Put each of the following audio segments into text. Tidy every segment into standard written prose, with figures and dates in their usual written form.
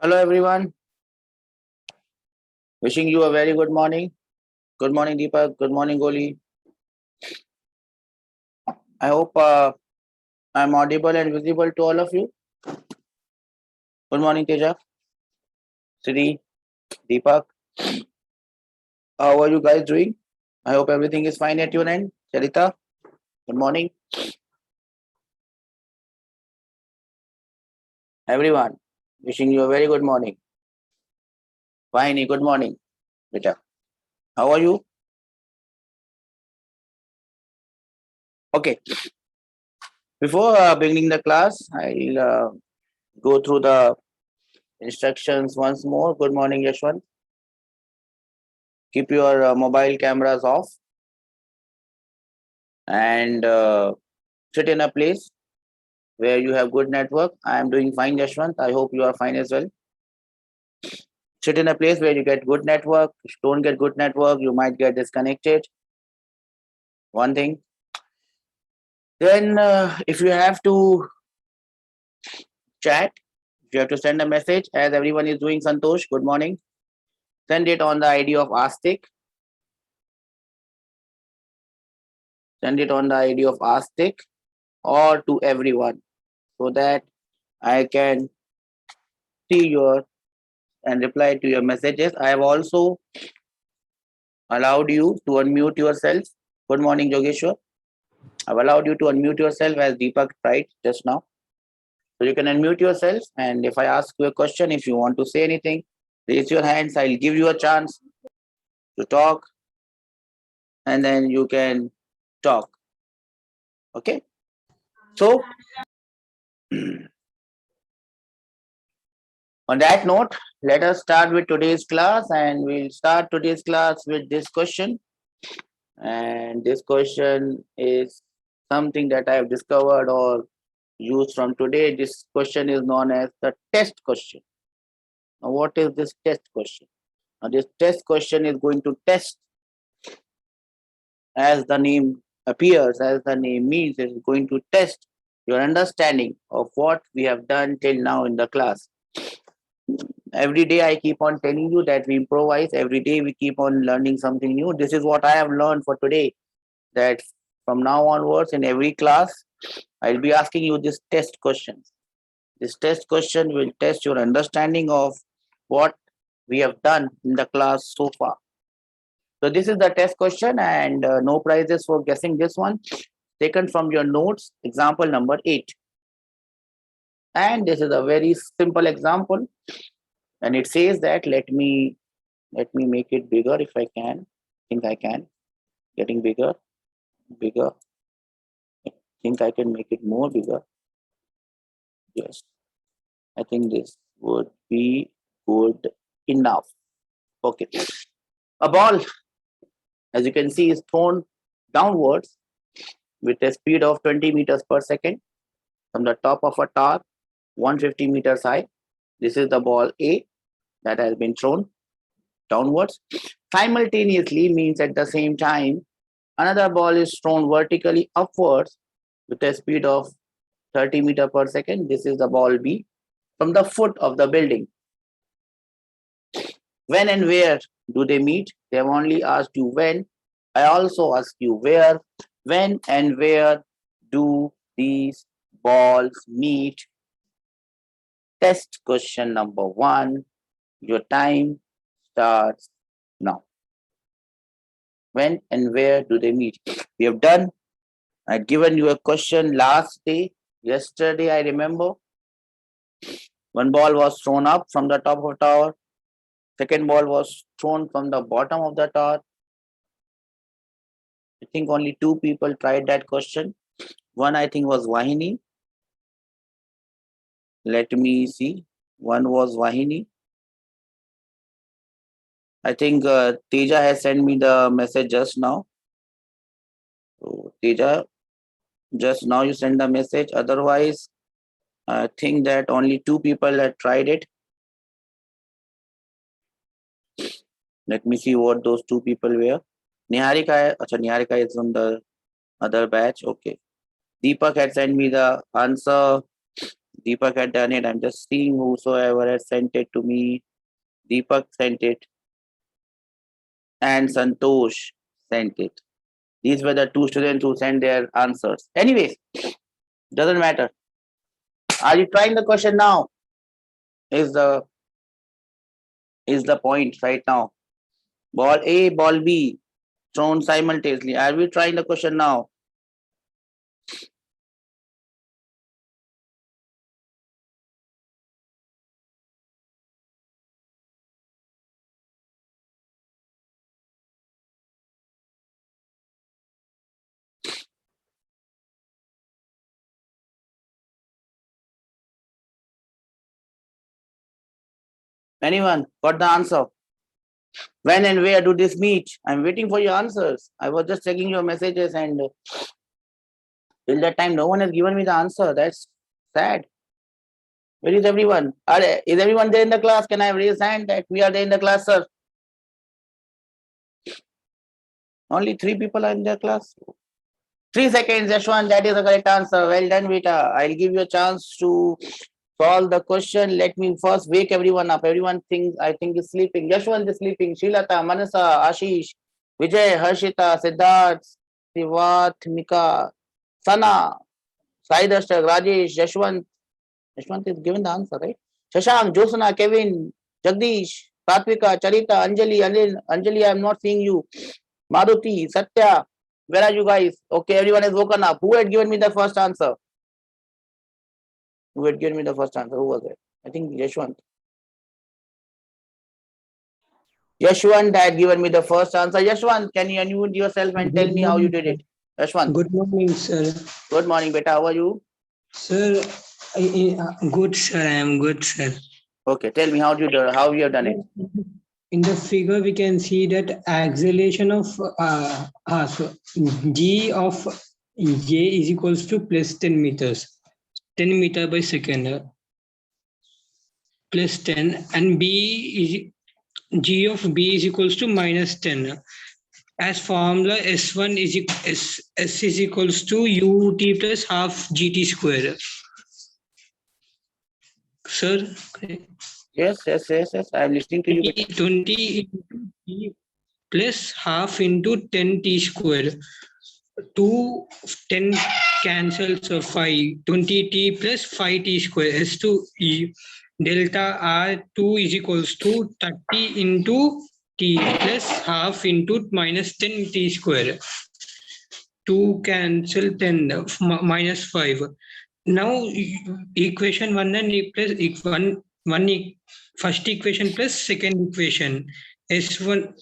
Hello everyone. Wishing you a very good morning. Good morning, Deepak. Good morning, Goli. I hope I'm audible and visible to all of you. Good morning, Teja, Sri, Deepak. How are you guys doing? I hope everything is fine at your end. Charita, good morning. Everyone, wishing you a very good morning. Fine, good morning, Beta. How are you? Okay. Before beginning the class, I'll go through the instructions once more. Good morning, Yashwant. Keep your mobile cameras off and sit in a place where you have good network. I am doing fine, Yashwant. I hope you are fine as well. Sit in a place where you get good network. If you don't get good network, you might get disconnected. One thing. Then, if you have to chat, if you have to send a message, as everyone is doing, Santosh, good morning. Send it on the ID of Astik. Send it on the ID of Astik or to everyone so that I can see your and reply to your messages. I have also allowed you to unmute yourself. Good morning, Yogeshwar. I've allowed you to unmute yourself as Deepak tried just now. So you can unmute yourself, and if I ask you a question, if you want to say anything, raise your hands. I'll give you a chance to talk, and then you can talk. Okay? So, on that note, let us start with today's class, and we'll start today's class with this question. And this question is something that I have discovered or used from today. This question is known as the test question. Now, what is this test question? Now, this test question is going to test, as the name appears, as the name means, it is going to test your understanding of what we have done till now in the class. Every day I keep on telling you that we improvise. Every day we keep on learning something new. This is what I have learned for today, that from now onwards in every class, I'll be asking you this test questions. This test question will test your understanding of what we have done in the class so far. So this is the test question, and no prizes for guessing this one. Taken from your notes, example number 8. And this is a very simple example. And it says that, let me make it bigger if I can. I think I can. Getting bigger. I think I can make it more bigger. Yes. I think this would be good enough. Okay. A ball, as you can see, is thrown downwards with a speed of 20 meters per second from the top of a tower 150 meters high. This is the ball A that has been thrown downwards. Simultaneously means at the same time, another ball is thrown vertically upwards with a speed of 30 meters per second. This is the ball B from the foot of the building. When and where do they meet? They have only asked you when. I also ask you where. When and where do these balls meet? Test question number 1. Your time starts now. When and where do they meet? We have done. I'd given you a question last day. Yesterday, I remember. One ball was thrown up from the top of the tower. Second ball was thrown from the bottom of the tower. I think only 2 people tried that question. One, I think, was Vahini. Let me see. One was Vahini. I think Teja has sent me the message just now. So, Teja, just now you sent the message. Otherwise, I think that only 2 people had tried it. Let me see what those 2 people were. Niharika, Niharika is on the other batch. Okay. Deepak had sent me the answer. Deepak had done it. I'm just seeing whosoever has sent it to me. Deepak sent it. And Santosh sent it. These were the two students who sent their answers. Anyways, doesn't matter. Are you trying the question now? Is the point right now? Ball A, ball B, thrown simultaneously. Are we trying the question now? Anyone got the answer? When and where do this meet? I'm waiting for your answers. I was just checking your messages, and till that time, no one has given me the answer. That's sad. Where is everyone? Is everyone there in the class? Can I raise hand that we are there in the class, sir? Only 3 people are in the class. 3 seconds, Yashwan. That is the correct answer. Well done, Vita. I'll give you a chance to solve the question. Let me first wake everyone up. Everyone thinks I think is sleeping. Yashwant is sleeping. Shilata, Manasa, Ashish, Vijay, Harshita, Siddharth, Sivat, Mika, Sana, Saidashtak, Rajesh, Yashwant. Yashwant is given the answer, right? Shashank, Josana, Kevin, Jagdish, Satvika, Charita, Anjali, Anjali, I'm not seeing you. Maruti, Satya, where are you guys? Okay, everyone has woken up. Who had given me the first answer? Who had given me the first answer? Who was it? I think Yashwant. Yashwant had given me the first answer. Yashwant, can you unmute yourself and tell Good me how you morning, did sir. it? Yashwant. Good morning, sir. Good morning, beta. How are you? Sir, good, sir. I am good, sir. Okay, tell me how you have done it. In the figure, we can see that acceleration of so G of J is equals to plus 10 meters, 10 meter by second, plus 10, and G of B is equals to minus 10. As formula S1 S is equals to UT plus half GT square. Sir, Yes. I'm listening to you, beta. 20 into T plus half into 10 T square. 2 10 cancels of 5. 20 T plus 5 T square is to E. Delta R2 is equals to 30 into T plus half into minus 10 T square. 2 cancel 10 minus 5. Now equation 1 and plus first equation plus second equation S1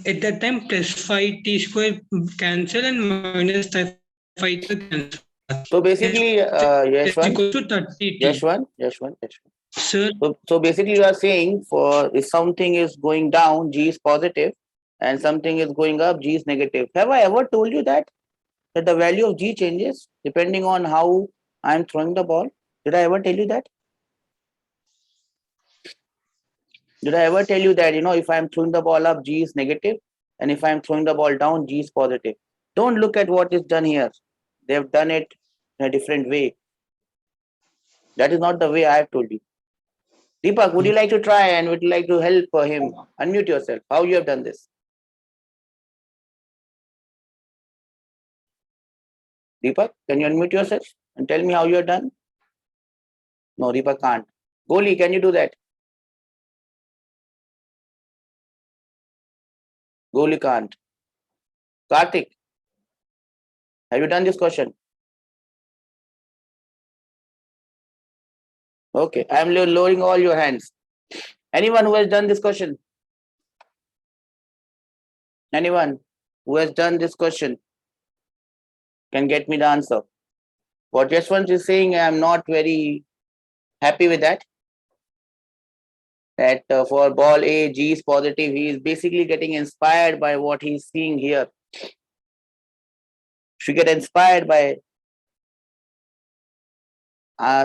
at that time plus 5t square cancel and minus 5 cancel. So basically, Equals Yashwant, to 30t. Yashwant. Sir, So basically, you are saying for if something is going down, G is positive, and something is going up, G is negative. Have I ever told you that the value of G changes depending on how I'm throwing the ball? Did I ever tell you that? Did I ever tell you that, if I'm throwing the ball up, G is negative, and if I'm throwing the ball down, G is positive? Don't look at what is done here. They've done it in a different way. That is not the way I have told you. Deepak, would you like to try and would you like to help him? Unmute yourself. How you have done this? Deepak, can you unmute yourself and tell me how you have done? No, Deepak can't. Goli, can you do that? Goli can't. Karthik, have you done this question? Okay, I'm lowering all your hands. Anyone who has done this question? Anyone who has done this question can get me the answer. What Yashwant is saying, I'm not very happy with that. That for ball A, G is positive. He is basically getting inspired by what he's seeing here. If you get inspired by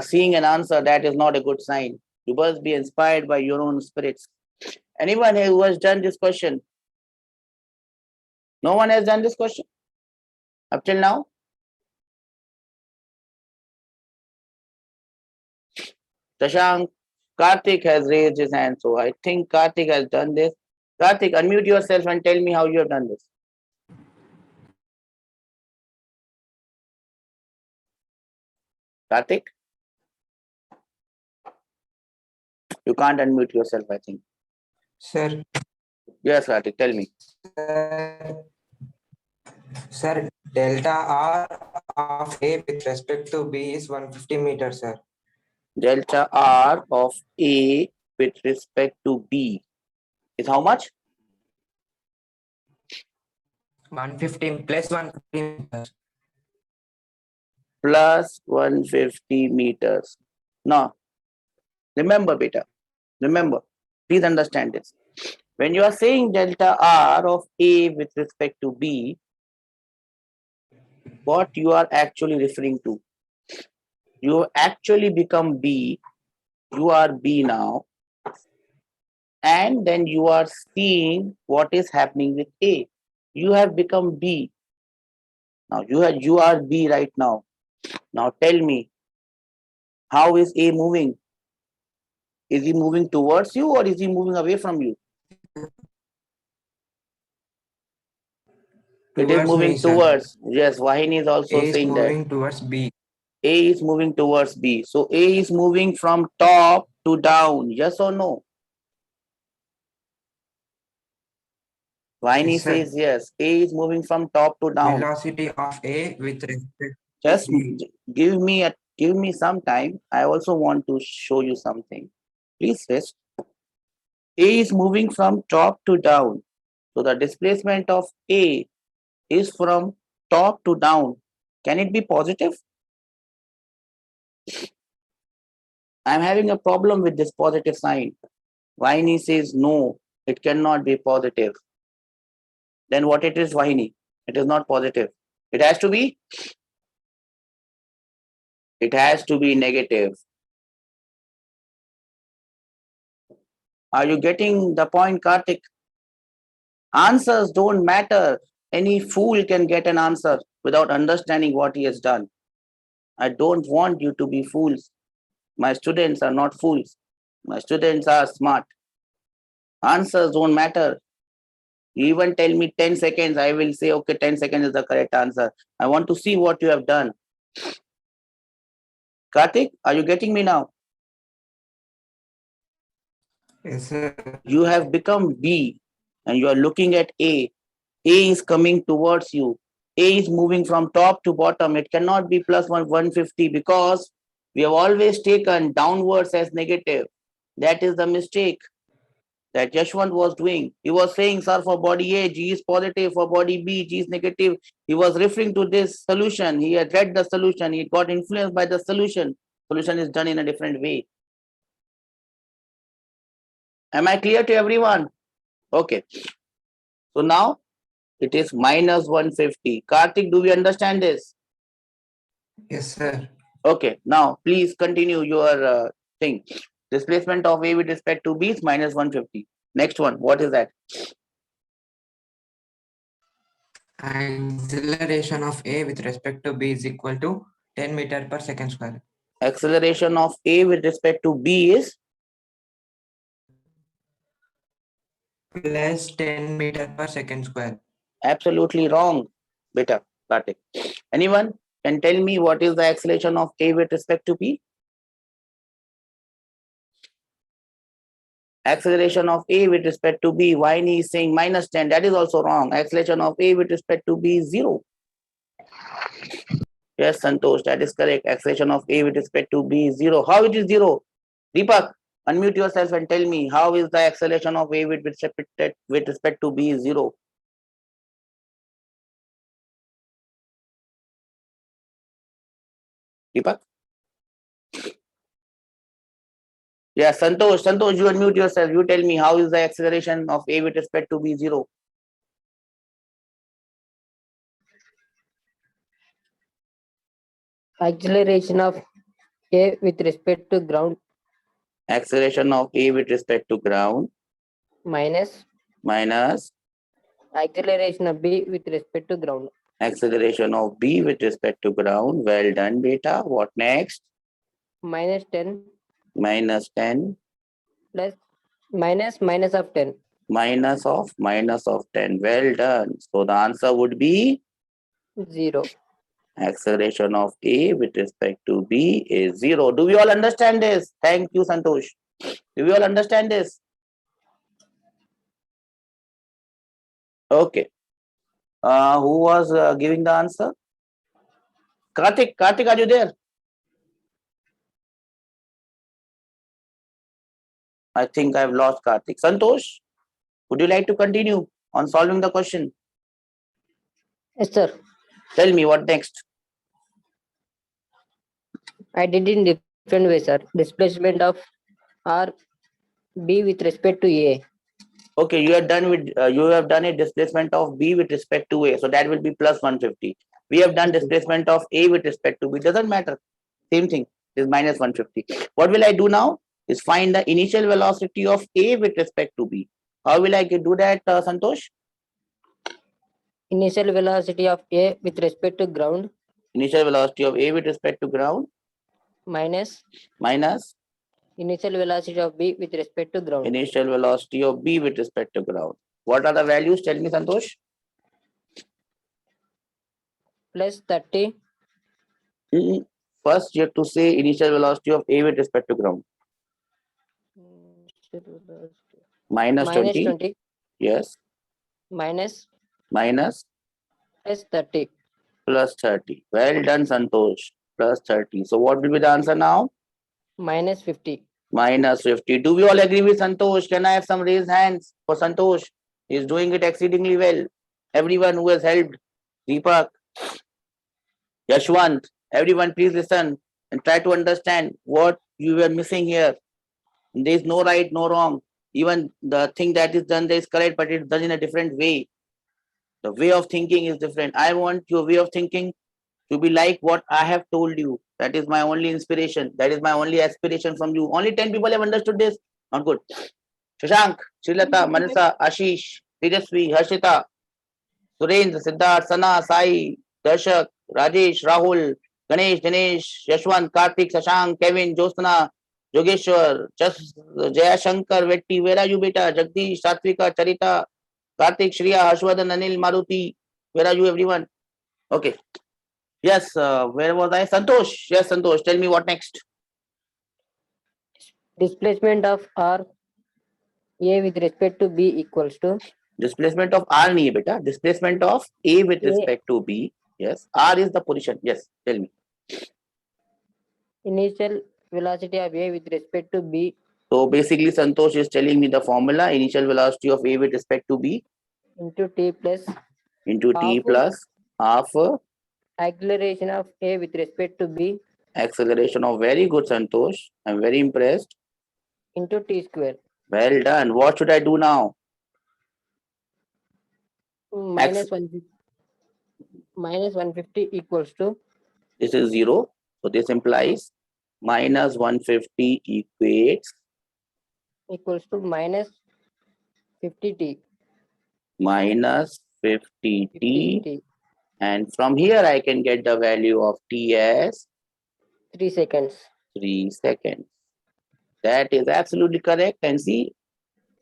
seeing an answer, that is not a good sign. You must be inspired by your own spirits. Anyone who has done this question? No one has done this question up till now? Shashank, Karthik has raised his hand, so I think Karthik has done this. Karthik, unmute yourself and tell me how you have done this. Karthik? You can't unmute yourself, I think. Sir. Yes, Karthik, tell me. Sir, delta R of A with respect to B is 150 meters, sir. Delta R of A with respect to B is how much? 150 plus 150 meters. Plus 150 meters. Now, remember, beta, remember, please understand this. When you are saying delta R of A with respect to B, what you are actually referring to? You actually become B, you are B now, and then you are seeing what is happening with A. You have become B. Now you are B right now. Now tell me, how is A moving? Is he moving towards you or is he moving away from you? It is moving me, sir. towards. Yes, Vahini is also A is saying that. moving towards B. A is moving towards B. So A is moving from top to down. Yes or no? Vahini Yes, sir. says yes. A is moving from top to down. Velocity of A with respect Just to B. give me some time. I also want to show you something. Please rest. A is moving from top to down. So the displacement of A is from top to down. Can it be positive? I'm having a problem with this positive sign. Vahini says no, it cannot be positive. Then what it is, Vahini? It is not positive. It has to be? It has to be negative. Are you getting the point, Karthik? Answers don't matter. Any fool can get an answer without understanding what he has done. I don't want you to be fools. My students are not fools. My students are smart. Answers don't matter. You even tell me 10 seconds, I will say, okay, 10 seconds is the correct answer. I want to see what you have done. Karthik, are you getting me now? Yes, sir. You have become B and you are looking at A. A is coming towards you. A is moving from top to bottom. It cannot be plus 150 because we have always taken downwards as negative. That is the mistake that Yashwant was doing. He was saying, sir, for body A, G is positive, for body B, G is negative. He was referring to this solution. He had read the solution. He got influenced by the solution. Solution is done in a different way. Am I clear to everyone? Okay. So now it is minus 150. Karthik, do we understand this? Yes, sir. Okay. Now please continue your thing. Displacement of A with respect to B is minus 150. Next one. What is that? Acceleration of A with respect to B is equal to 10 meter per second square. Acceleration of A with respect to B is plus 10 meter per second square. absolutely wrong, beta. Karthik. Anyone can tell me what is the acceleration of A with respect to B? Acceleration of A with respect to B. Vahini is saying minus 10. That is also wrong. Acceleration of A with respect to B is 0. Yes, Santosh, that is correct. Acceleration of A with respect to B is 0. How it is 0? Deepak, unmute yourself and tell me how is the acceleration of A with respect to B is 0? Deepak? Yeah, Santosh, you unmute yourself. You tell me how is the acceleration of A with respect to B 0? Acceleration of A with respect to ground Acceleration of A with respect to ground minus minus acceleration of B with respect to ground. acceleration of B with respect to ground. Well done, beta. What next? Minus 10. minus 10 plus minus of 10. minus of 10. Well done. So the answer would be 0. acceleration of A with respect to B is 0. Do we all understand this? Thank you, Santosh. Do we all understand this? Okay. Who was giving the answer? Karthik, are you there? I think I've lost Karthik. Santosh, would you like to continue on solving the question? Yes, sir. Tell me what next. I did in different way, sir. Displacement of R B with respect to A. Okay, you have done a displacement of B with respect to A, so that will be plus 150. We have done displacement of A with respect to B. Doesn't matter. Same thing. Is minus 150. What will I do now? Is find the initial velocity of A with respect to B. How will I do that, Santosh? Initial velocity of A with respect to ground Initial velocity of A with respect to ground minus minus initial velocity of B with respect to ground. initial velocity of B with respect to ground. What are the values? Tell me, Santosh. Plus 30 First, you have to say initial velocity of A with respect to ground. Minus 20. 20 Yes. minus Minus plus 30. plus 30. Well done, Santosh. Plus 30. So what will be the answer now? Minus 50. Minus 50. Do we all agree with Santosh? Can I have some raised hands for Santosh? He's doing it exceedingly well. Everyone who has helped, Deepak, Yashwant, everyone, please listen and try to understand what you were missing here. There is no right, no wrong. Even the thing that is done there is correct, but it's done in a different way. The way of thinking is different. I want your way of thinking to be like what I have told you. That is my only inspiration. That is my only aspiration from you. Only 10 people have understood this. Not good. Shashank, Srilata, Manisa, Ashish, Tejasvi, Harshita, Surendra, Siddharth, Sana, Sai, Darshak, Rajesh, Rahul, Ganesh, Dinesh, Yashwant, Karthik, Shashank, Kevin, Josna, Yogeshwar, Jaya Shankar, Vetti, where are you, beta? Jagdish, Satvika, Charita, Karthik, Shriya, Harshvardhan, Anil, Maruti, where are you, everyone? Okay. Yes, where was I? Santosh. Yes, Santosh. Tell me what next. Displacement of R A with respect to B equals to Displacement of R nahi beta. Displacement of A with A. respect to B. Yes. R is the position. Yes. Tell me. Initial velocity of A with respect to B So basically, Santosh is telling me the formula: initial velocity of A with respect to B into T plus into T half plus half acceleration of A with respect to B acceleration of. Very good, Santosh. I'm very impressed. into T square. Well done. What should I do now? Minus 150 equals to This is 0. So this implies minus 150 equals to minus 50T. minus 50t. 50T. And from here, I can get the value of t as 3 seconds. 3 seconds. That is absolutely correct. And see,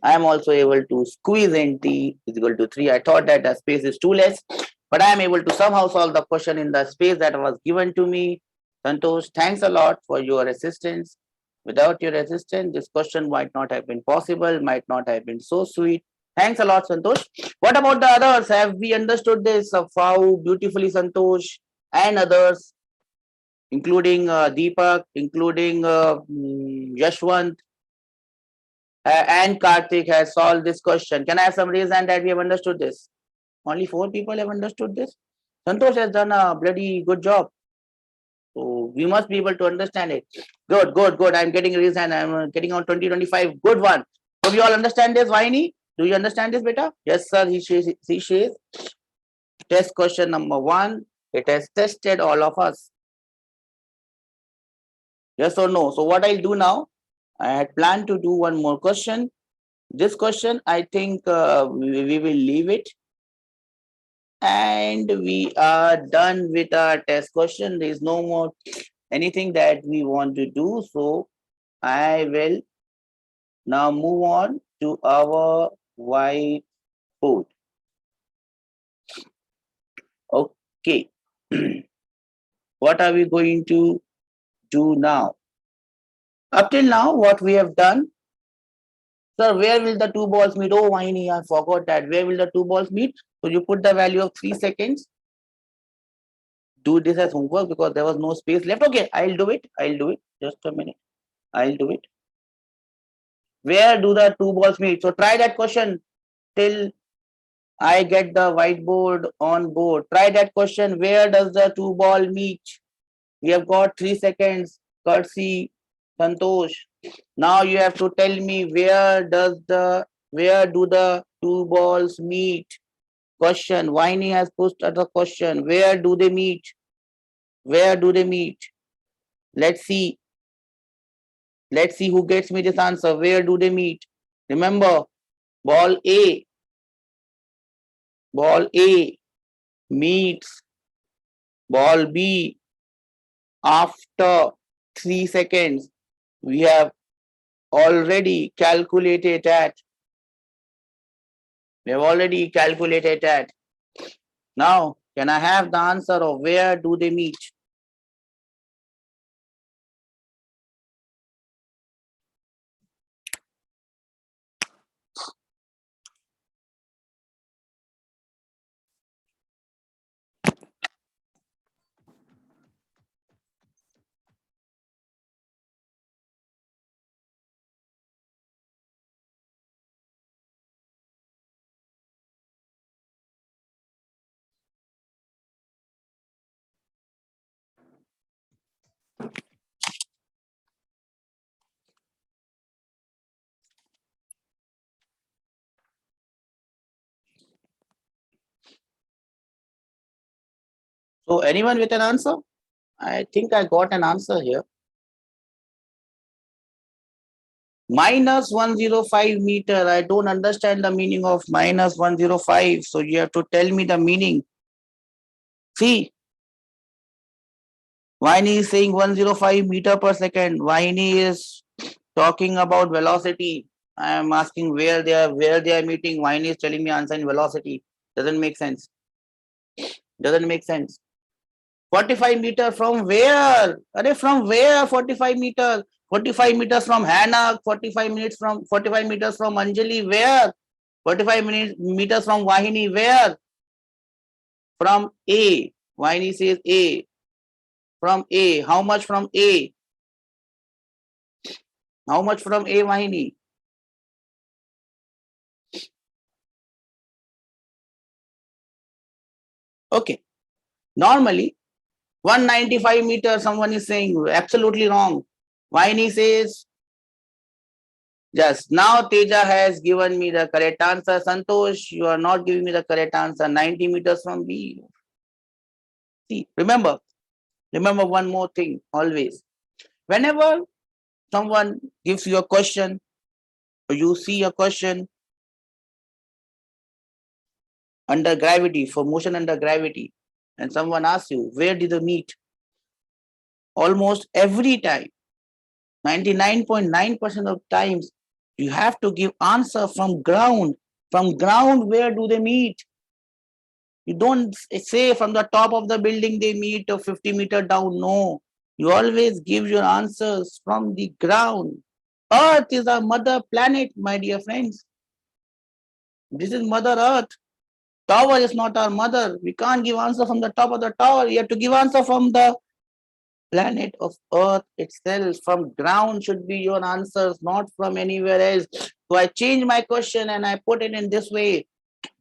I am also able to squeeze in t is equal to 3. I thought that the space is too less, but I am able to somehow solve the question in the space that was given to me. Santosh, thanks a lot for your assistance. Without your assistance, this question might not have been possible, might not have been so sweet. Thanks a lot, Santosh. What about the others? Have we understood this of how beautifully Santosh and others, including Deepak, including Yashwant and Karthik, has solved this question? Can I have some reason that we have understood this? Only 4 people have understood this. Santosh has done a bloody good job. So we must be able to understand it. Good, good, good. I'm getting a reason. I'm getting on 2025. Good one. So we all understand this, Vaini? Do you understand this, beta? Yes, sir. He says. Test question number 1. It has tested all of us. Yes or no? So what I'll do now, I had planned to do one more question. This question, I think we will leave it. And we are done with our test question. There is no more anything that we want to do. So I will now move on to our whiteboard. Okay. What are we going to do now? Up till now, what we have done, sir, where will the two balls meet? Oh, Vaini, I forgot that. Where will the two balls meet? So you put the value of 3 seconds. Do this as homework because there was no space left. Okay, I'll do it. I'll do it. Just a minute. I'll do it. Where do the two balls meet? So try that question till I get the whiteboard on board. Try that question. Where does the two ball meet? We have got 3 seconds. Courtesy, Santosh. Now you have to tell me where do the two balls meet? Question. Viney has posed the question. Where do they meet? Where do they meet? Let's see. Let's see who gets me this answer. Where do they meet? Remember, ball A meets ball B after 3 seconds. We have already calculated that. Now, can I have the answer of where do they meet? So anyone with an answer? I think I got an answer here. Minus 105 meter. I don't understand the meaning of minus 105. So you have to tell me the meaning. See, Viney is saying 105 meter per second. Viney is talking about velocity. I am asking where they are meeting. Viney is telling me answer in velocity. Doesn't make sense. 45 meter from where? From where 45 meters? 45 meters from Hanak, 45 meters from Anjali, where? 45 meters from Vahini, where? From A. Vahini says A. From A. How much from A? How much from A, Vahini? Okay. Normally, 195 meters, someone is saying absolutely wrong. Vahini says, just now Teja has given me the correct answer. Santosh, you are not giving me the correct answer. 90 meters from B. See, remember one more thing always. Whenever someone gives you a question or you see a question under gravity, for motion under gravity, and someone asks you, where did they meet? Almost every time, 99.9% of times, you have to give answer from ground. From ground, where do they meet? You don't say from the top of the building they meet or 50 meters down. No, you always give your answers from the ground. Earth is our mother planet, my dear friends. This is Mother Earth. Tower is not our mother. We can't give answer from the top of the tower. You have to give answer from the planet of Earth itself. From ground should be your answers, not from anywhere else. So I change my question and I put it in this way.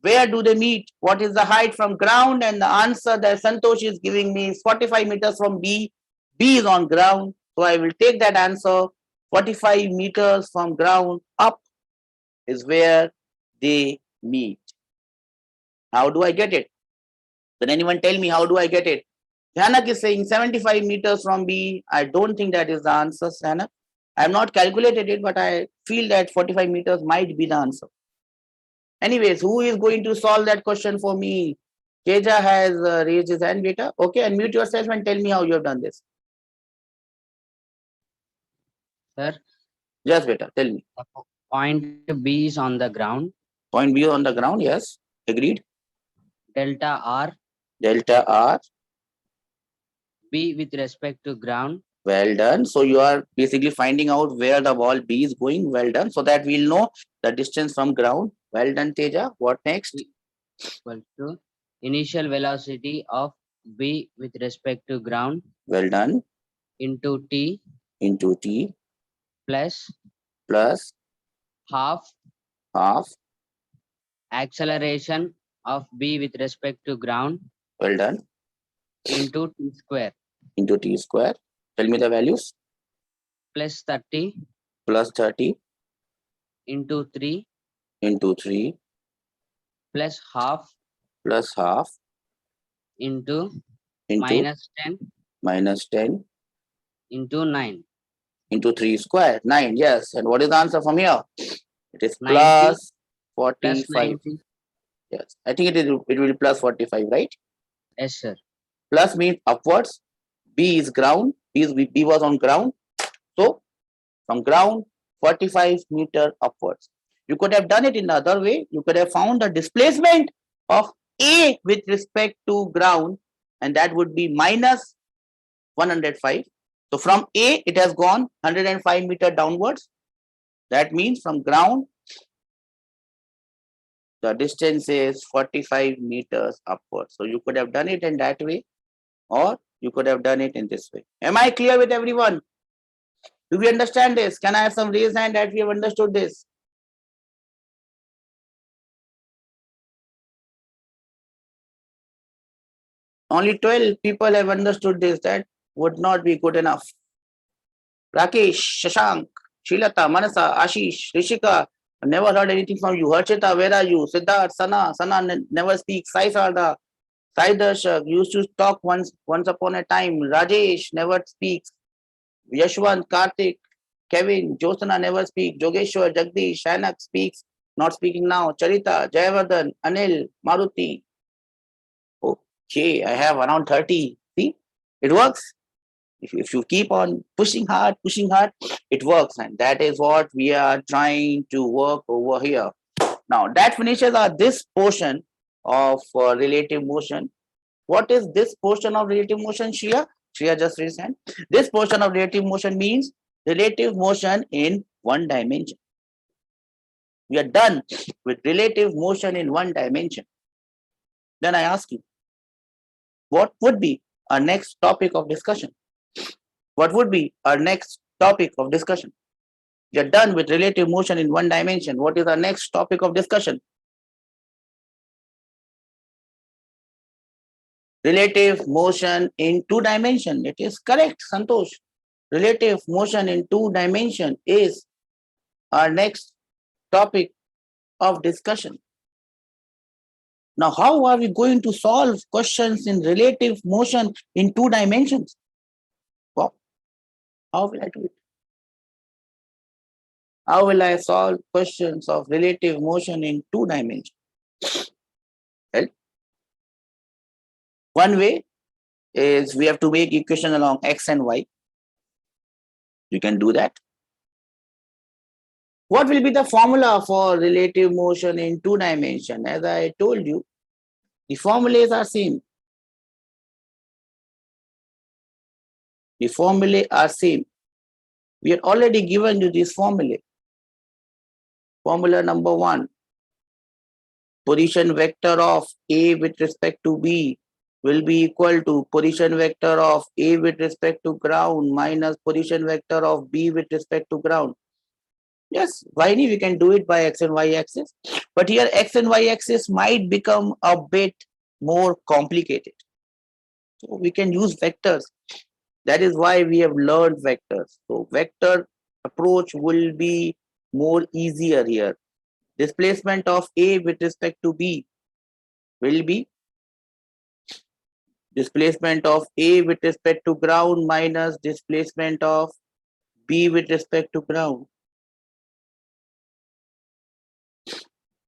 Where do they meet? What is the height from ground? And the answer that Santosh is giving me is 45 meters from B. B is on ground. So I will take that answer. 45 meters from ground up is where they meet. How do I get it? Can anyone tell me how do I get it? Hanak is saying 75 meters from B. I don't think that is the answer, Hanak. I have not calculated it, but I feel that 45 meters might be the answer. Anyways, who is going to solve that question for me? Teja has raised his hand, beta. Okay, unmute yourself and tell me how you have done this. Sir, Yes, beta, tell me. The point B is on the ground. Point B on the ground, yes. Agreed. Delta R Delta R. B with respect to ground. Well done. So you are basically finding out where the ball B is going. Well done. So that we'll know the distance from ground. Well done, Teja. What next? Equal to initial velocity of B with respect to ground Well done. into T Into T plus plus half half. acceleration of B with respect to ground Well done. into T square Into T square. Tell me the values. plus 30 Plus 30 into 3 into 3 plus half plus half into into minus 10 into 9 into 3 square. 9. Yes. And what is the answer from here? It is 90 plus plus 45. 90. Yes. I think it will be plus 45, right? Yes, sir. Plus means upwards. B is ground. B was on ground. So from ground, 45 meter upwards. You could have done it in the other way. You could have found the displacement of A with respect to ground, and that would be minus 105. So from A, it has gone 105 meter downwards. That means from ground, the distance is 45 meters upwards. So you could have done it in that way, or you could have done it in this way. Am I clear with everyone? Do we understand this? Can I have some raised hand that we have understood this? Only 12 people have understood this. That would not be good enough. Rakesh, Shashank, Shilata, Manasa, Ashish, Rishika, I never heard anything from you. Harshita, where are you? Siddharth, Sana never speaks. Sai Sarda, Sai Darshak, used to talk once upon a time. Rajesh never speaks. Yashwant, Karthik, Kevin, Josana never speaks. Jogeshwar, Jagdish, Shanak speaks. Not speaking now. Charita, Jayavardhan, Anil, Maruti. Okay, I have around 30. See, it works. If you keep on pushing hard, it works. And that is what we are trying to work over here. Now, that finishes this portion of relative motion. What is this portion of relative motion, Shreya? Shreya just raised hand. This portion of relative motion means relative motion in one dimension. We are done with relative motion in one dimension. Then I ask you, what would be our next topic of discussion? What would be our next topic of discussion? We are done with relative motion in one dimension. What is our next topic of discussion? Relative motion in two dimension. It is correct, Santosh. Relative motion in two dimension is our next topic of discussion. Now, how are we going to solve questions in relative motion in two dimensions? Well, how will I do it? How will I solve questions of relative motion in two dimensions? Well, one way is we have to make equation along x and y. You can do that. What will be the formula for relative motion in two dimension? As I told you, the formulas are same. The formulae are same. We had already given you this formula. Formula number 1. Position vector of A with respect to B will be equal to position vector of A with respect to ground minus position vector of B with respect to ground. Yes, why not? We can do it by x and y axis. But here x and y axis might become a bit more complicated. So we can use vectors. That is why we have learned vectors. So vector approach will be more easier here. Displacement of A with respect to B will be displacement of A with respect to ground minus displacement of B with respect to ground.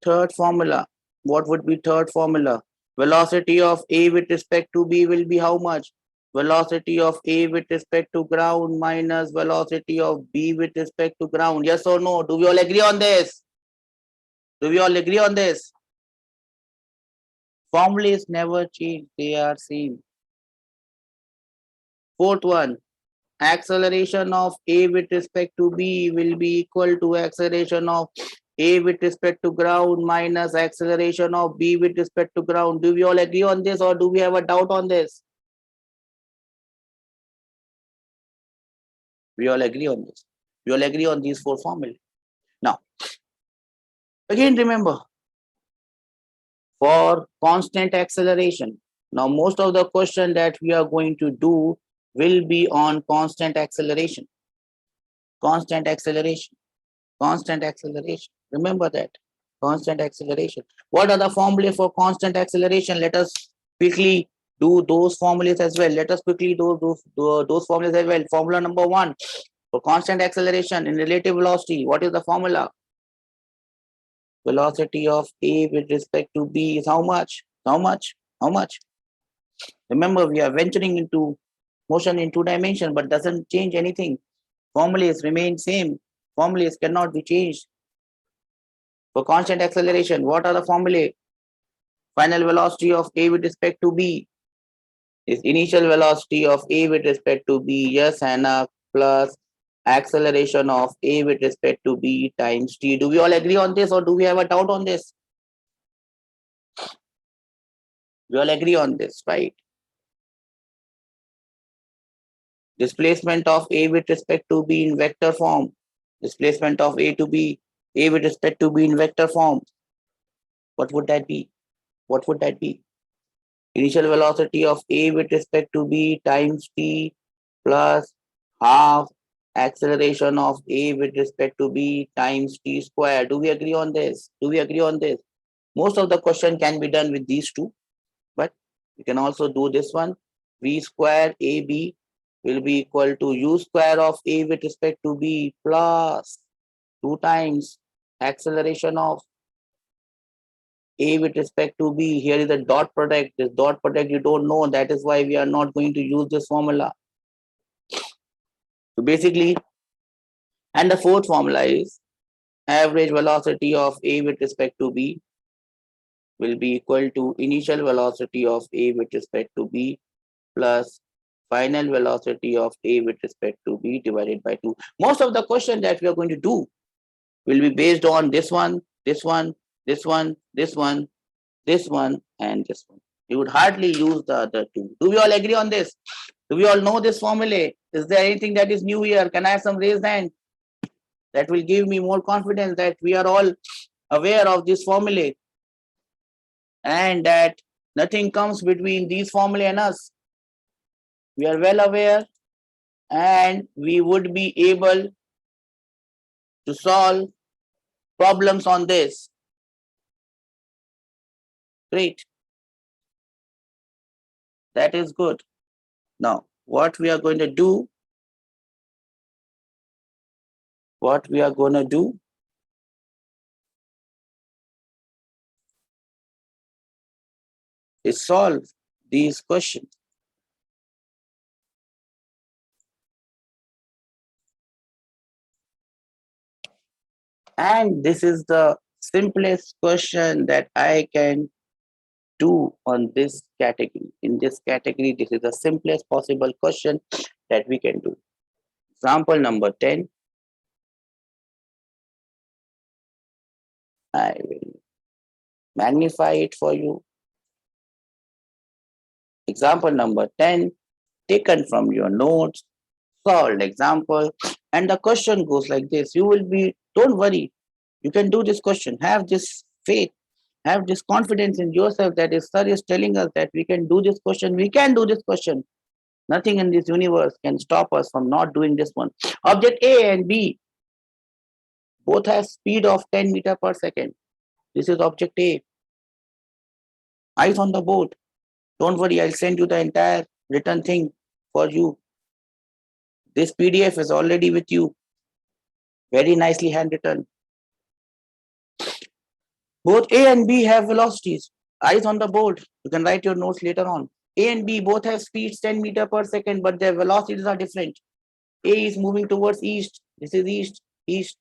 Third formula. What would be third formula? Velocity of A with respect to B will be how much? velocity of A with respect to ground minus velocity of B with respect to ground. Yes or no? Do we all agree on this? Do we all agree on this? Formulas never change. They are same. Fourth one, acceleration of A with respect to B will be equal to acceleration of A with respect to ground minus acceleration of B with respect to ground. Do we all agree on this, or do we have a doubt on this? We all agree on this. We all agree on these four formulas. Now, again, remember, for constant acceleration. Now, most of the question that we are going to do will be on constant acceleration. Constant acceleration. Constant acceleration. Remember that. Constant acceleration. What are the formulae for constant acceleration? Let us quickly do those formulas as well. Let us quickly do those formulas as well. Formula number 1 for constant acceleration in relative velocity. What is the formula? Velocity of A with respect to B is how much? How much? How much? Remember, we are venturing into motion in 2 dimensions, but doesn't change anything. Formulas remain same. Formulas cannot be changed. For constant acceleration, what are the formulae? Final velocity of A with respect to B is initial velocity of A with respect to B, yes, Hannah, plus acceleration of A with respect to B times T. Do we all agree on this, or do we have a doubt on this? We all agree on this, right? Displacement of A with respect to B in vector form. Displacement of A to B, A with respect to B in vector form. What would that be? What would that be? Initial velocity of A with respect to B times T plus half acceleration of A with respect to B times T square. Do we agree on this? Do we agree on this? Most of the question can be done with these two, but you can also do this one. V square AB will be equal to U square of A with respect to B plus 2 times acceleration of A with respect to B. Here is the dot product. This dot product you don't know. That is why we are not going to use this formula. So basically, and the fourth formula is average velocity of A with respect to B will be equal to initial velocity of A with respect to B plus final velocity of A with respect to B divided by 2. Most of the question that we are going to do will be based on this one, this one, this one, this one, this one, and this one. You would hardly use the other two. Do we all agree on this? Do we all know this formula? Is there anything that is new here? Can I have some raised hand? That will give me more confidence that we are all aware of this formula and that nothing comes between these formula and us. We are well aware and we would be able to solve problems on this. Great. That is good. Now, what we are going to do is solve these questions. And this is the simplest question that I can do on this category. In this category, this is the simplest possible question that we can do. Example number 10. I will magnify it for you. Example number 10, taken from your notes, solved example. And the question goes like this. You will be, don't worry, you can do this question. Have this faith, have this confidence in yourself that if sir is telling us that we can do this question, we can do this question. Nothing in this universe can stop us from not doing this one. Object A and B both have speed of 10 meters per second. This is object A. Eyes on the board. Don't worry, I'll send you the entire written thing for you. This PDF is already with you. Very nicely handwritten. Both A and B have velocities. Eyes on the board. You can write your notes later on. A and B both have speeds 10 meters per second, but their velocities are different. A is moving towards east. This is east, east.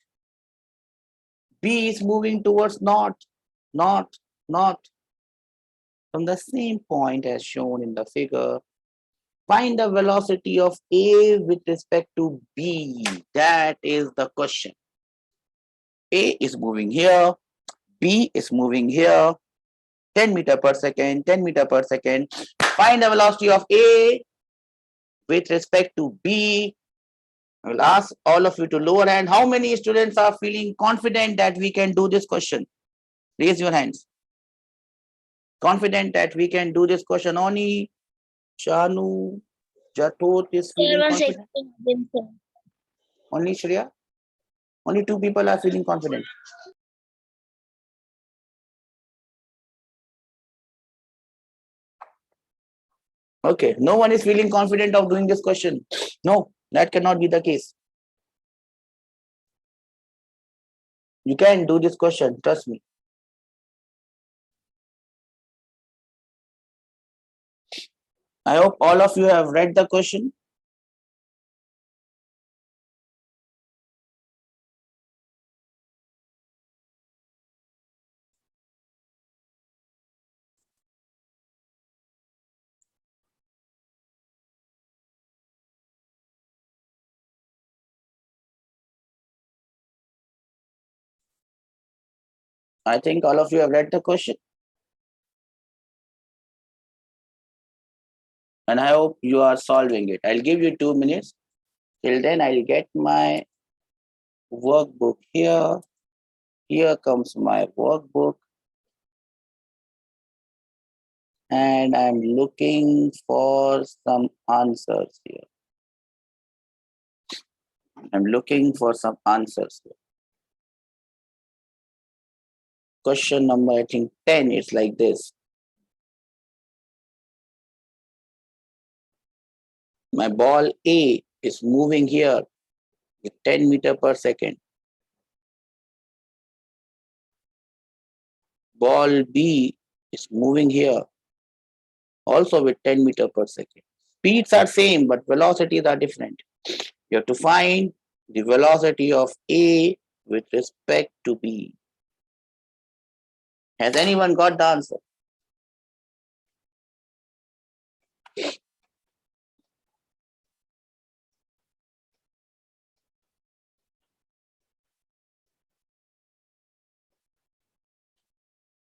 B is moving towards north, north, north. From the same point as shown in the figure, find the velocity of A with respect to B. That is the question. A is moving here, B is moving here, 10 meters per second, 10 meters per second. Find the velocity of A with respect to B. I will ask all of you to lower hand. How many students are feeling confident that we can do this question? Raise your hands. Confident that we can do this question. Only Shanu, Jatot is feeling confident. Only Shreya? Only 2 people are feeling confident. Okay, no one is feeling confident of doing this question. No, that cannot be the case. You can do this question, trust me. I hope all of you have read the question. I think all of you have read the question. And I hope you are solving it. I'll give you 2 minutes. Till then, I'll get my workbook here. Here comes my workbook. And I'm looking for some answers here. I'm looking for some answers here. Question number, I think 10 is like this. My ball A is moving here with 10 meters per second. Ball B is moving here also with 10 meters per second. Speeds are same, but velocities are different. You have to find the velocity of A with respect to B. Has anyone got the answer?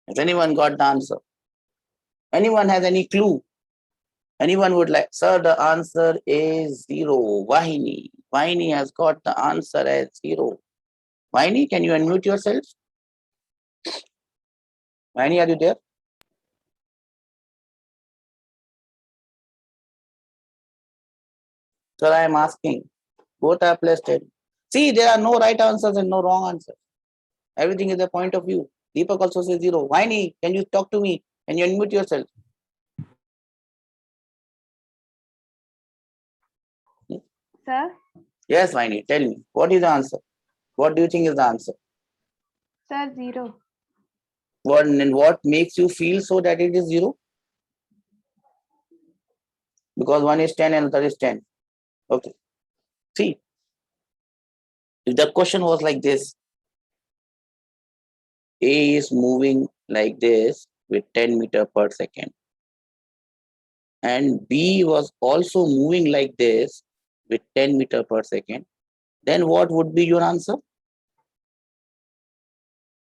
Has anyone got the answer? Anyone has any clue? Anyone would like, sir, the answer is 0. Vahini. Vahini has got the answer as 0. Vahini, can you unmute yourself? Vahini, are you there? Sir, I am asking. Both are plus 10. See, there are no right answers and no wrong answers. Everything is a point of view. Deepak also says 0. Vahini, can you talk to me? Can you unmute yourself? Sir? Yes, Vahini, tell me. What is the answer? What do you think is the answer? Sir, 0. What makes you feel so that it is 0? Because one is 10 and other is 10. Okay. See, if the question was like this, A is moving like this with 10 meters per second. And B was also moving like this with 10 meters per second. Then what would be your answer?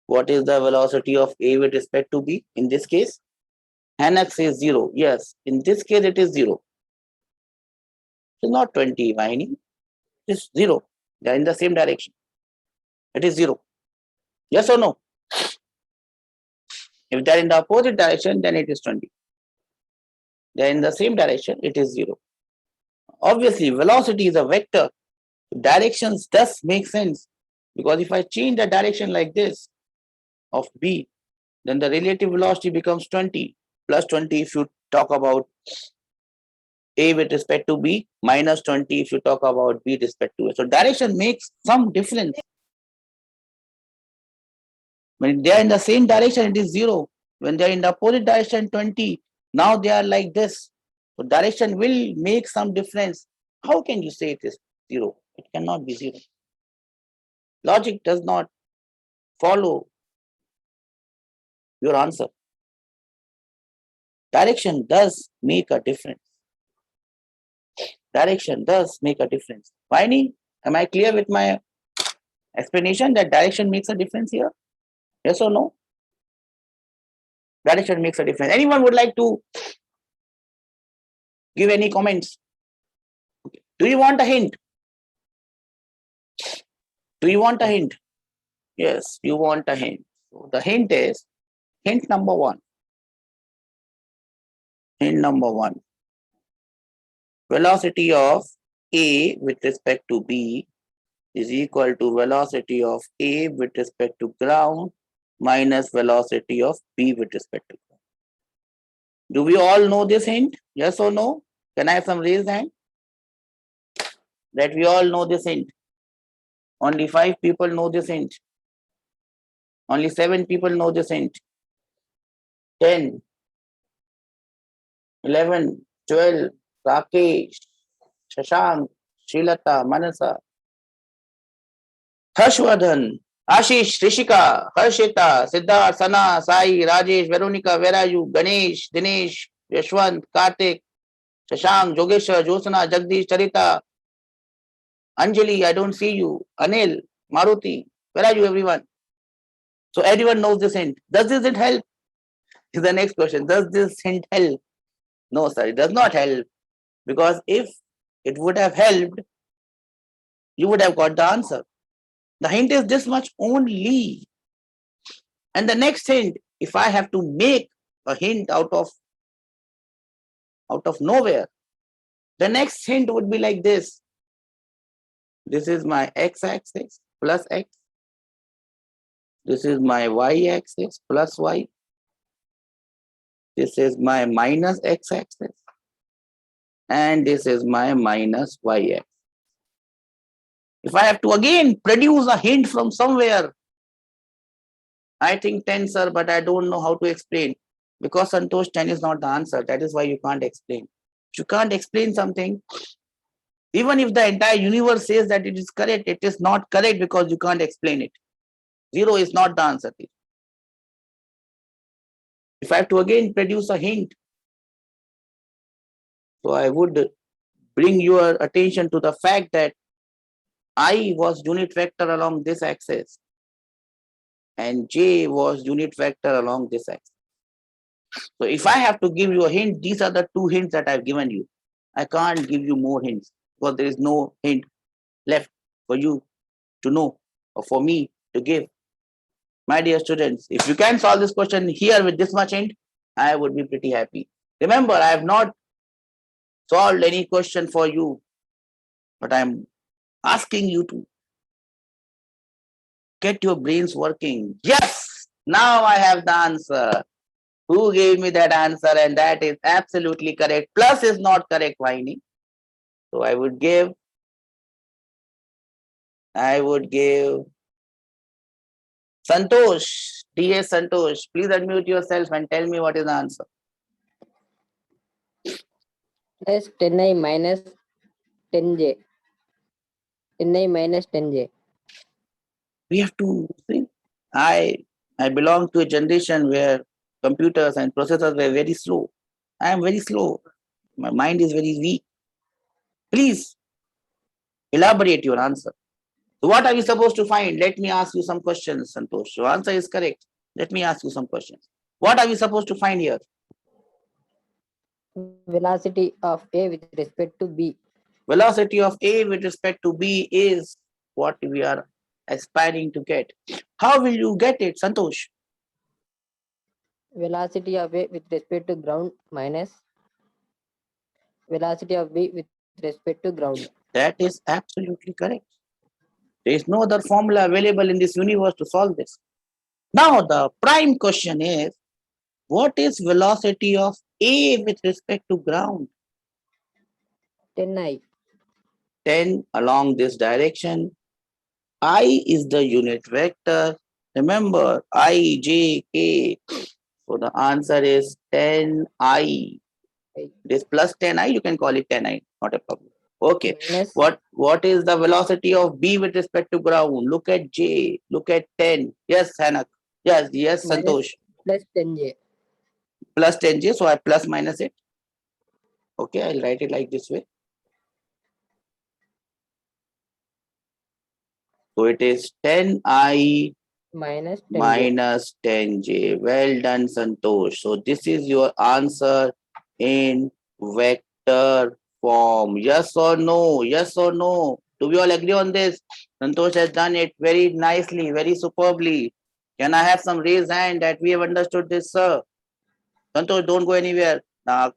What is the velocity of A with respect to B in this case? Hanak says 0. Yes, in this case it is 0. It's not 20, Vahini. It's 0. They are in the same direction. It is 0. Yes or no? If they are in the opposite direction, then it is 20. They are in the same direction, it is 0. Obviously, velocity is a vector. Directions does make sense. Because if I change the direction like this of B, then the relative velocity becomes 20. Plus 20 if you talk about A with respect to B, minus 20 if you talk about B with respect to A. So direction makes some difference. When they are in the same direction, it is 0. When they are in the opposite direction, 20. Now they are like this. So direction will make some difference. How can you say it is 0? It cannot be 0. Logic does not follow your answer. Direction does make a difference. Direction does make a difference. Viney, am I clear with my explanation that direction makes a difference here? Yes or no? Direction makes a difference. Anyone would like to give any comments? Okay. Do you want a hint? Do you want a hint? Yes, you want a hint. So the hint is hint number 1. Hint number 1. Velocity of A with respect to B is equal to velocity of A with respect to ground minus velocity of B with respect to ground. Do we all know this hint? Yes or no? Can I have some raised hand? That we all know this hint. Only 5 people know this hint. Only 7 people know this hint. 10, 11, 12, Rakesh, Shashank, Srilata, Manasa, Harshvardhan, Ashish, Rishika, Harshita, Siddharth, Sana, Sai, Rajesh, Veronica, where are you? Ganesh, Dinesh, Yashwant, Karthik, Shashank, Jogeshwar, Josana, Jagdish, Charita, Anjali, I don't see you. Anil, Maruti, where are you everyone? So everyone knows this hint. Does this hint help? Is the next question. Does this hint help? No, sir, it does not help. Because if it would have helped, you would have got the answer. The hint is this much only. And the next hint, if I have to make a hint out of nowhere, the next hint would be like this. This is my x-axis plus x. This is my y-axis plus y. This is my minus x-axis. And this is my minus y-axis. If I have to again produce a hint from somewhere, I think 10, sir, but I don't know how to explain. Because Santosh, 10 is not the answer. That is why you can't explain. If you can't explain something, even if the entire universe says that it is correct, it is not correct because you can't explain it. 0 is not the answer. If I have to again produce a hint, so I would bring your attention to the fact that I was unit vector along this axis and J was unit vector along this axis. So if I have to give you a hint, these are the 2 hints that I've given you. I can't give you more hints because there is no hint left for you to know or for me to give. My dear students, if you can solve this question here with this much hint, I would be pretty happy. Remember, I have not solved any question for you, but I'm asking you to get your brains working. Yes, now I have the answer. Who gave me that answer? And that is absolutely correct. Plus is not correct, Viney. So I would give Santosh, DS Santosh, please unmute yourself and tell me what is the answer. Plus 10i minus 10j. 10i minus 10j. We have to think. I belong to a generation where computers and processors were very slow. I am very slow. My mind is very weak. Please elaborate your answer. So what are we supposed to find? Let me ask you some questions, Santosh. Your answer is correct. Let me ask you some questions. What are we supposed to find here? Velocity of A with respect to B. Velocity of A with respect to B is what we are aspiring to get. How will you get it, Santosh? Velocity of A with respect to ground minus velocity of B with respect to ground. That is absolutely correct. There is no other formula available in this universe to solve this. Now, the prime question is, what is velocity of A with respect to ground? 10i. 10 along this direction. I is the unit vector. Remember, I, J, K. So the answer is 10I. It is plus 10I, you can call it 10I, not a problem. Okay. minus What is the velocity of B with respect to ground? Look at J, look at 10. Yes, Hanak. Yes, minus Santosh. plus 10J. Plus 10J, so I plus minus it. Okay, I'll write it like this way. So it is 10I Minus 10J. minus 10J. Well done, Santosh. So this is your answer in vector form. Yes or no? Yes or no? Do we all agree on this? Santosh has done it very nicely, very superbly. Can I have some raised hand that we have understood this, sir? Santosh, don't go anywhere. Now,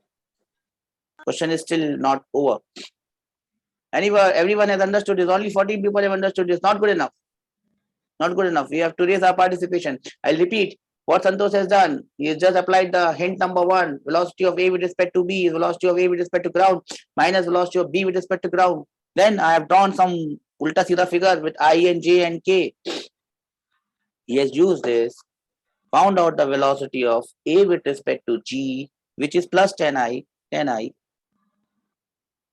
question is still not over. Everyone has understood this. Only 14 people have understood this. Not good enough. Not good enough. We have to raise our participation. I'll repeat what Santosh has done. He has just applied the hint number 1. Velocity of A with respect to B is velocity of A with respect to ground minus velocity of B with respect to ground. Then I have drawn some ulta seedha figure with I and J and K. He has used this, found out the velocity of A with respect to G, which is plus 10I.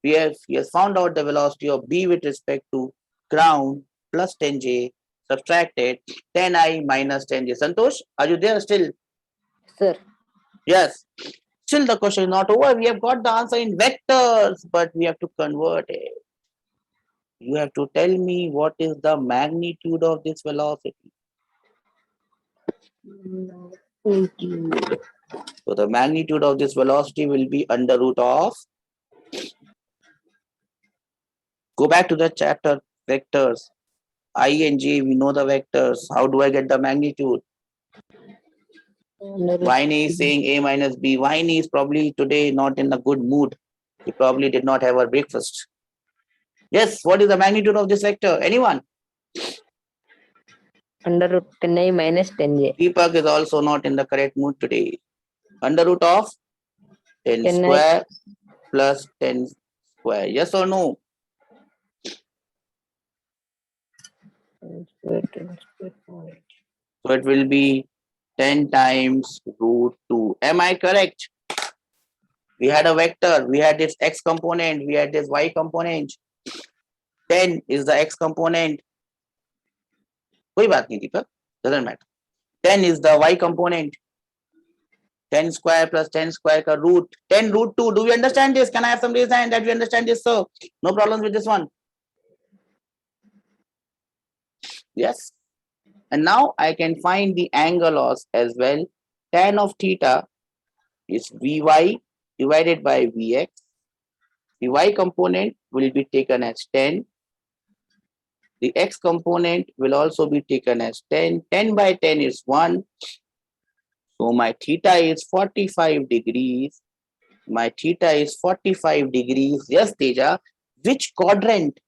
He has found out the velocity of B with respect to ground plus 10J, subtracted 10I minus 10J. Santosh, are you there still? Sir, Yes. Still the question is not over. We have got the answer in vectors, but we have to convert it. You have to tell me what is the magnitude of this velocity. So the magnitude of this velocity will be under root of. Go back to the chapter vectors. I and J, we know the vectors. How do I get the magnitude? Viney is saying A minus B. Viney is probably today not in a good mood. He probably did not have her breakfast. Yes, what is the magnitude of this vector? Anyone? under root 10I minus 10J. Deepak is also not in the correct mood today. Under root of 10 10I square plus 10 square. Yes or no? So it will be 10 times root 2. Am I correct? We had a vector. We had this x component. We had this y component. 10 is the x component. कोई बात नहीं दीपक. Doesn't matter. 10 is the y component. 10 square plus 10 square ka root. 10 root 2. Do we understand this? Can I have some raise hand that we understand this, sir? No problems with this one. Yes. And now I can find the angle loss as well. Tan of theta is Vy divided by Vx. The y component will be taken as 10. The x component will also be taken as 10. 10 by 10 is 1. So my theta is 45 degrees. My theta is 45 degrees. Yes, Teja. Which quadrant?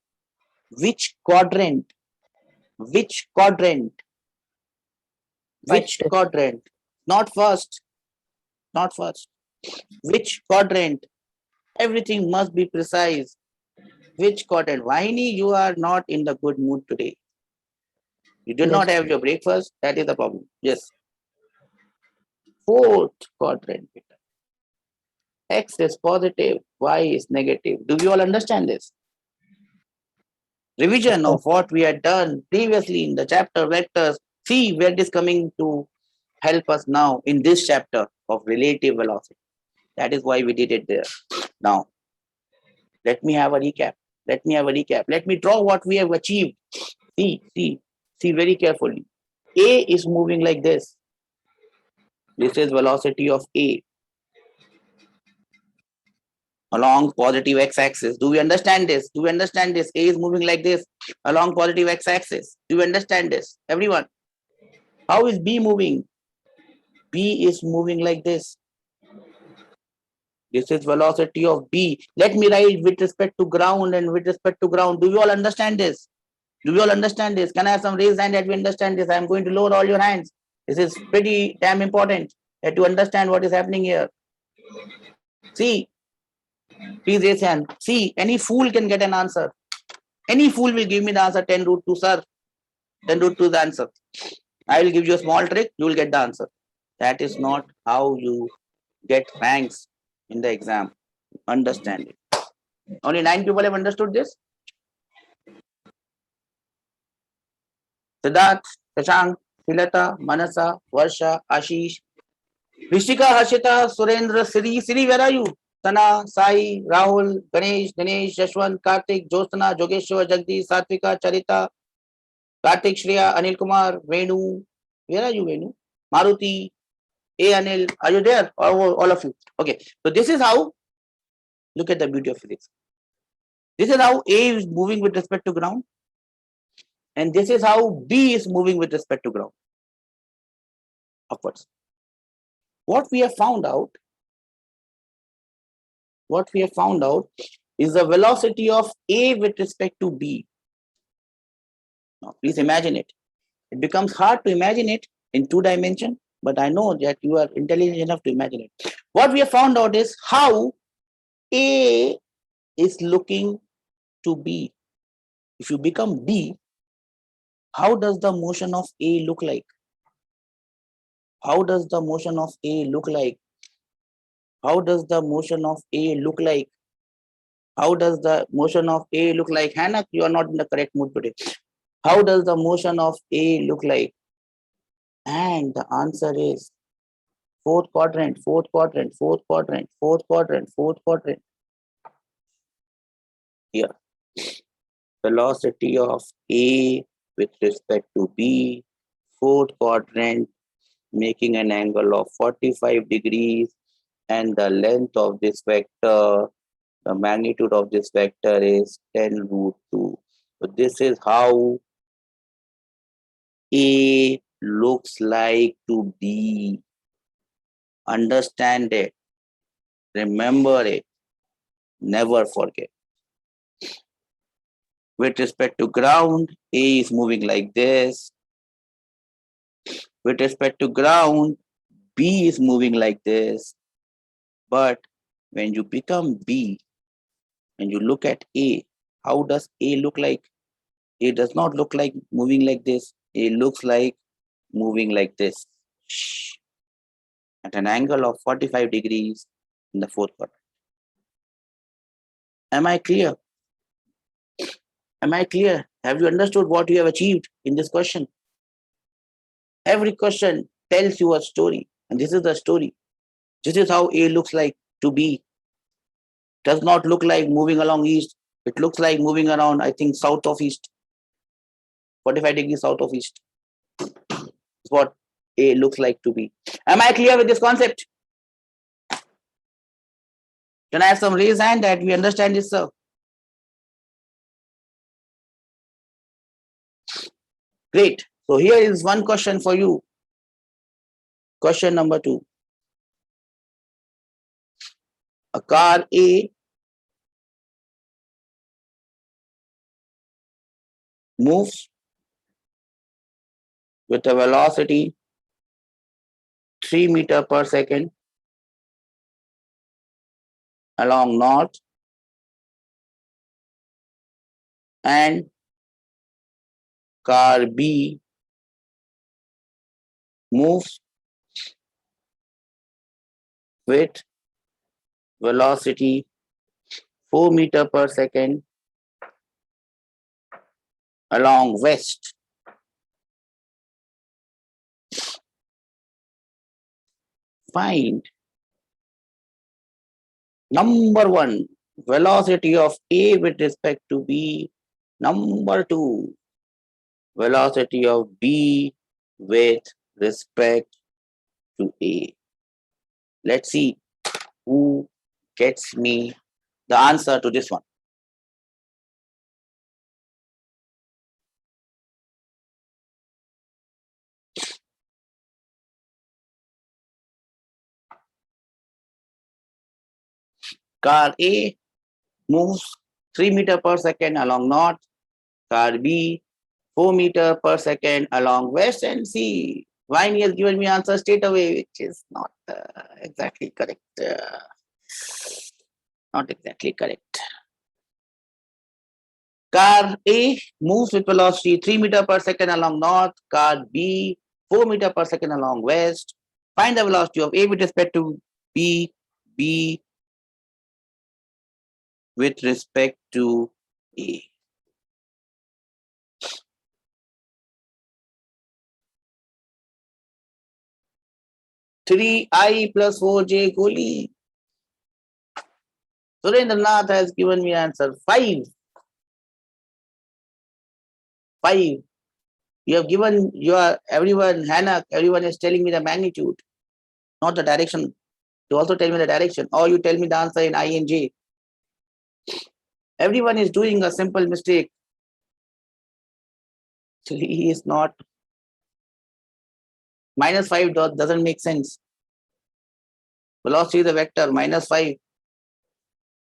Which quadrant? Which quadrant? Which First. quadrant? Not first. Not first. Which quadrant? Everything must be precise. Which quadrant? Vahini, you are not in the good mood today. You did not Yes. have your breakfast. That is the problem. Yes. Fourth quadrant. X is positive, Y is negative. Do you all understand this? Revision of what we had done previously in the chapter vectors. See where it is coming to help us now in this chapter of relative velocity. That is why we did it there. Now, let me have a recap. Let me draw what we have achieved. See very carefully. A is moving like this. This is velocity of A along positive x-axis. Do we understand this? A is moving like this along positive x-axis. Do you understand this? Everyone. How is B moving? B is moving like this. This is velocity of B. Let me write with respect to ground and with respect to ground. Do you all understand this? Can I have some raised hand that we understand this? I am going to lower all your hands. This is pretty damn important that you understand what is happening here. See, please raise hand. See, any fool can get an answer. Any fool will give me the answer 10 root 2, sir. 10 root 2 is the answer. I will give you a small trick, you will get the answer. That is not how you get ranks. in the exam. Understand it. Only 9 people have understood this. Siddharth, Shashank, Shilata, Manasa, Varsha, Ashish, Rishika, Harshita, Surendra, Siri, where are you? Sana, Sai, Rahul, Ganesh, Yashwant, Karthik, Josana, Jogeshwar, Jagdish, Satvika, Charita, Karthik, Shreya, Anil Kumar, Venu. Where are you, Venu? Maruti, Anil. Are you there? All of you. Okay. So this is how, look at the beauty of physics. This is how A is moving with respect to ground. And this is how B is moving with respect to ground. Upwards. What we have found out is the velocity of A with respect to B. Now, please imagine it. It becomes hard to imagine it in 2 dimensions, but I know that you are intelligent enough to imagine it. What we have found out is how A is looking to B. If you become B, how does the motion of A look like? How does the motion of A look like? How does the motion of A look like? How does the motion of A look like? Hannah, you are not in the correct mood today. How does the motion of A look like? And the answer is fourth quadrant, fourth quadrant, fourth quadrant, fourth quadrant, fourth quadrant. Here, velocity of A with respect to B, fourth quadrant, making an angle of 45 degrees, and the length of this vector, the magnitude of this vector is 10 root 2. So this is how A looks like to B. Understand it. Remember it. Never forget. With respect to ground, A is moving like this. With respect to ground, B is moving like this. But when you become B and you look at A, how does A look like? A does not look like moving like this. A looks like moving like this. At an angle of 45 degrees in the fourth quadrant. Am I clear? Am I clear? Have you understood what you have achieved in this question? Every question tells you a story, and this is the story. This is how A looks like to B. Does not look like moving along east. It looks like moving around, I think, south of east. 45 degrees south of east. Is what A looks like to B. Am I clear with this concept? Can I have some raise hand that we understand this, sir? Great. So here is one question for you. Question number 2. A car A moves with a velocity 3 meters per second along north and car B moves with velocity 4 meters per second along west. Find number 1, velocity of A with respect to B. Number 2, velocity of B with respect to A. Let's see who gets me the answer to this one. Car A moves 3 meters per second along north. Car B 4 meters per second along west. And see, Vine has given me answer straight away, which is not exactly correct. Not exactly correct. Car A moves with velocity 3 meters per second along north. Car B 4 meters per second along west. Find the velocity of A with respect to B, with respect to A. Three I plus 4J Kohli. Surendranath has given me answer 5. 5. You have given everyone, Hannah, everyone is telling me the magnitude, not the direction. You also tell me the direction, or you tell me the answer in I and J. Everyone is doing a simple mistake. 3 is not. -5 doesn't make sense. Velocity is a vector, -5.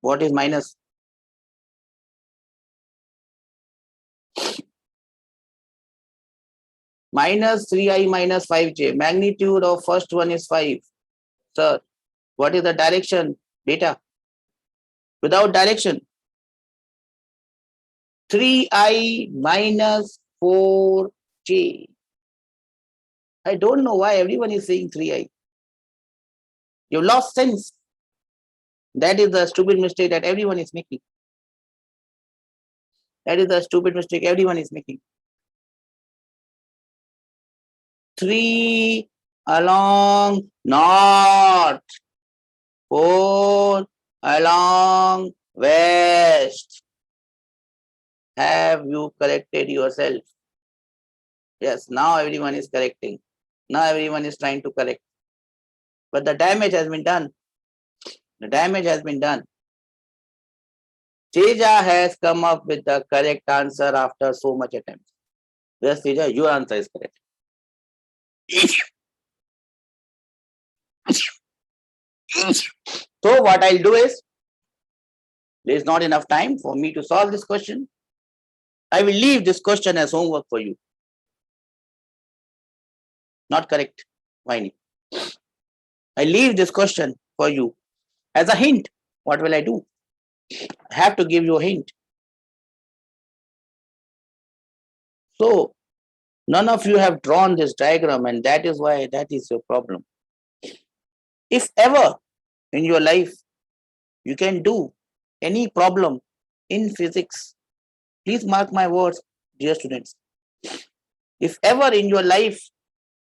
What is minus? Minus 3I minus 5J. Magnitude of first one is 5. Sir, what is the direction? Beta. Without direction. 3I minus 4J. I don't know why everyone is saying 3I. You've lost sense. That is the stupid mistake that everyone is making. That is the stupid mistake everyone is making. 3 along north. 4 along west. Have you corrected yourself? Yes, now everyone is correcting. Now everyone is trying to correct. But the damage has been done. The damage has been done. Teja has come up with the correct answer after so much attempts. Yes, Teja, your answer is correct. So what I'll do is, there is not enough time for me to solve this question. I will leave this question as homework for you. Not correct. Why? I leave this question for you as a hint. What will I do? I have to give you a hint. So none of you have drawn this diagram, and that is why that is your problem. If ever in your life you can do any problem in physics, please mark my words, dear students. If ever in your life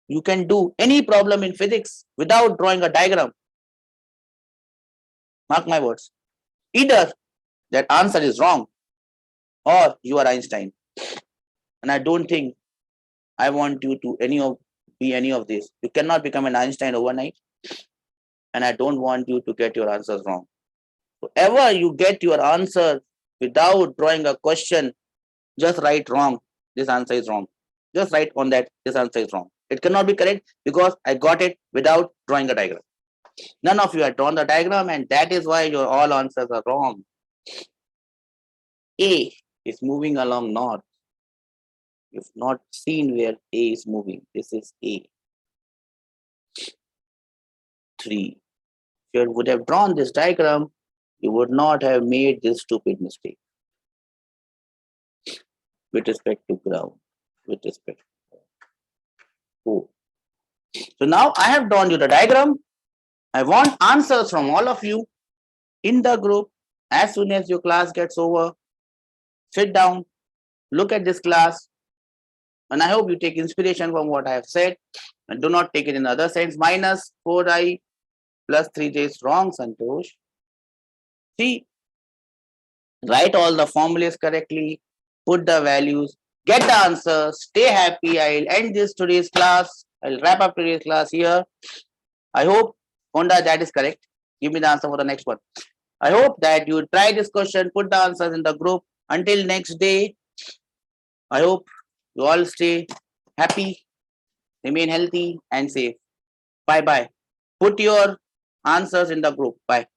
you can do any problem in physics without drawing a diagram, mark my words, either that answer is wrong or you are Einstein. And I don't think I want you to be any of this. You cannot become an Einstein overnight. And I don't want you to get your answers wrong. So ever you get your answer without drawing a question, just write wrong. This answer is wrong. Just write on that, this answer is wrong. It cannot be correct because I got it without drawing a diagram. None of you have drawn the diagram, and that is why your all answers are wrong. A is moving along north. You've not seen where A is moving. This is A. 3. If you would have drawn this diagram, you would not have made this stupid mistake with respect to ground, with respect to 4. So now I have drawn you the diagram. I want answers from all of you in the group. As soon as your class gets over, sit down, look at this class, and I hope you take inspiration from what I have said and do not take it in the other sense. Minus 4I plus 3J is wrong, Santosh. See, write all the formulas correctly, put the values, get the answers, stay happy. I'll end this today's class. I'll wrap up today's class here. I hope, Honda, that is correct. Give me the answer for the next one. I hope that you try this question, put the answers in the group. Until next day, I hope you all stay happy, remain healthy and safe. Bye-bye. Put your answers in the group. Bye.